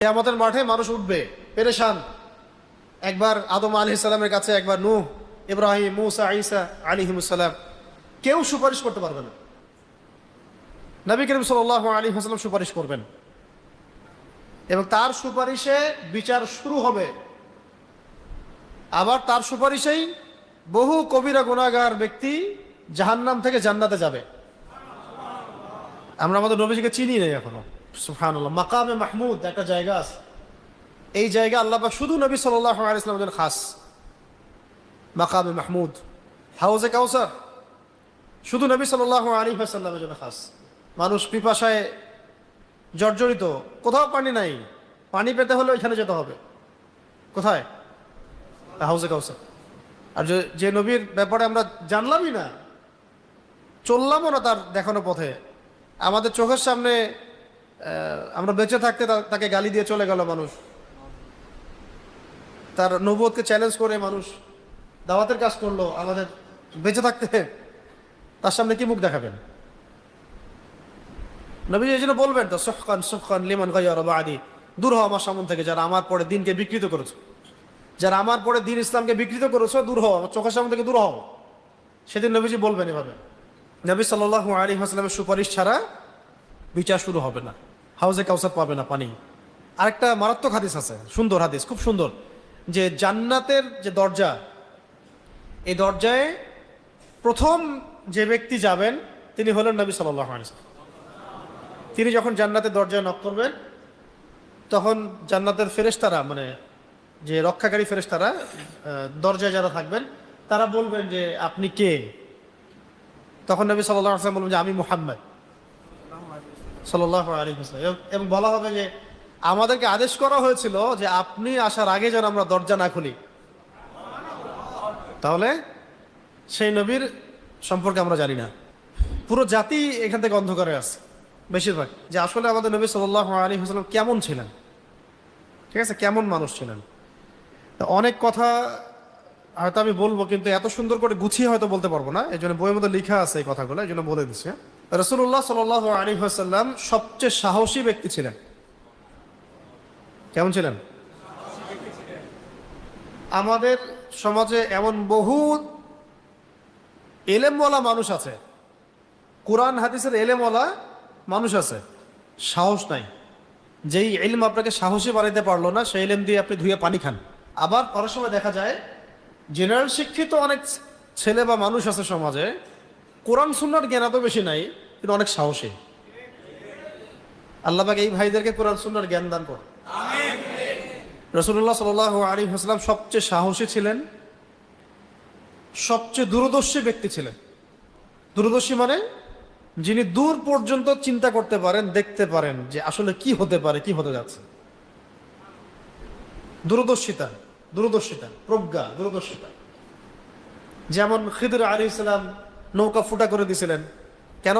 কিয়ামতের মাঠে মানুষ উঠবে পেরেশান। একবার আদম আলাইহিস সালামের কাছে, একবার নূহ, ইব্রাহিম, মুসা, ঈসা আলাইহিমুস সালাম, কেউ সুপারিশ করতে পারবে না। নবী করিম সাল্লাল্লাহু আলাইহি ওয়াসাল্লাম সুপারিশ করবেন এবং তার সুপারিশে বিচার শুরু হবে। আবার তার সুপারিশেই বহু কবিরা গুনাহগার ব্যক্তি জাহান্নাম থেকে জান্নাতে যাবে। আমরা আমাদের নবীজিকে চিনি নাই এখনো। সুবহানাল্লাহ। মাকামে মাহমুদ একটা জায়গা আছে, এই জায়গা আল্লাহ পাক শুধু নবী সাল্লাল্লাহু আলাইহি ওয়াসাল্লামের জন্য খাস। মাকামে মাহমুদ, হাউজে কাউসার শুধু নবী সাল্লাল্লাহু আলাইহি ওয়াসাল্লামের জন্য খাস। মানুষ পিপাসায় জর্জরিত, কোথাও পানি নাই, পানি পেতে হলে ওইখানে যেতে হবে। কোথায়? হাউজে কাউসার। আর যে নবীর ব্যাপারে আমরা জানলামই না, চললামও না তার দেখানো পথে, আমাদের চোখের সামনে আমরা বেঁচে থাকতে তাকে গালি দিয়ে চলে গেল মানুষ, তার নবুয়তকে চ্যালেঞ্জ করে মানুষ দাওয়াতের কাজ করলো, আমাদের বেঁচে থাকতে তার সামনে কি মুখ দেখাবেন? নবী এই জন্য বলবেন তো, সুহকান সুহকান লিমান গায়্যারা বা'দি, দূর হও আমার সামনে থেকে যারা আমার পরে দিনকে বিকৃত করেছে, যারা আমার পরে দিন ইসলামকে বিকৃত করেছো, দূর হও আমার চোখের সামনে থেকে, দূর হও। সেদিন নবীজি বলবেন এভাবে। নবী সাল্লাল্লাহু আলাইহি ওয়াসাল্লামের সুপারিশ ছাড়া বিচার শুরু হবে না, হাউজে কাউসার পাবে না পানি। আরেকটা মারাত্মক হাদিস আছে, সুন্দর হাদিস, খুব সুন্দর, যে জান্নাতের যে দরজা, এই দরজায় প্রথম যে ব্যক্তি যাবেন তিনি হলেন নবী সাল্লাল্লাহু আলাইহি ওয়াসাল্লাম। তিনি যখন জান্নাতের দরজায় নক করবেন, তখন জান্নাতের ফেরেশতারা, মানে যে রক্ষাকারী ফেরেশতারা দরজায় যারা থাকবেন, তারা বলবেন যে আপনি কে? তখন নবী সাল্লাল্লাহু আলাইহি ওয়াসাল্লাম বলবেন যে আমি মুহাম্মদ সাল্লাল্লাহু আলাইহি ওয়াসাল্লাম। এবং বলা হবে যে আমাদেরকে আদেশ করা হয়েছিল যে আপনি আসার আগে যেন আমরা দরজা না খুলি। তাহলে সেই নবীর সম্পর্কে আমরা জানি না। পুরো জাতি এখান থেকে অন্ধকারে আছে বেশিরভাগ, যে আসলে আমাদের নবী সাল্লাল্লাহু আলাইহি ওয়াসাল্লাম কেমন ছিলেন, ঠিক আছে, কেমন মানুষ ছিলেন। অনেক কথা হয়তো আমি বলবো, কিন্তু এত সুন্দর করে গুছিয়ে হয়তো বলতে পারবো না, এই জন্য বইয়ের মধ্যে লেখা আছে এই কথাগুলো, এই জন্য বলে দিচ্ছি। রাসূলুল্লাহ সাল্লাল্লাহু আলাইহি ওয়াসাল্লাম সবচেয়ে সাহসী ব্যক্তি ছিলেন। কেমন ছিলেন? আমাদের সমাজে এমন বহু এলেমওয়ালা মানুষ আছে, কোরআন হাদিসের এলেমওয়ালা মানুষ আছে, সাহস নাই। যেই ইলম আপনাকে সাহসী বানাইতে পারলো না, সেই ইলম দিয়ে আপনি ধুয়ে পানি খান। আবার অনেক সময় দেখা যায় জেনারেল শিক্ষিত অনেক ছেলে বা মানুষ আছে সমাজে, কোরআন সুন্নাহর জ্ঞান এত বেশি নাই, কিন্তু অনেক সাহসী। আল্লাহ পাক এই ভাইদেরকে কোরআন সুন্নাহর জ্ঞান দান করুন। রাসূলুল্লাহ সাল্লাল্লাহু আলাইহি ওয়াসাল্লাম সবচেয়ে সাহসী ছিলেন, সবচেয়ে দূরদর্শী ব্যক্তি ছিলেন। দূরদর্শী মানে যিনি দূর পর্যন্ত চিন্তা করতে পারেন, দেখতে পারেন যে আসলে কি হতে পারে, কি হতে যাচ্ছে। দূরদর্শিতা, দূরদর্শিতা, প্রজ্ঞা, দূরদর্শিতা। যেমন খিদর আলাইহিস সালাম নৌকা ফুটা করে দিয়েছিলেন, কেন?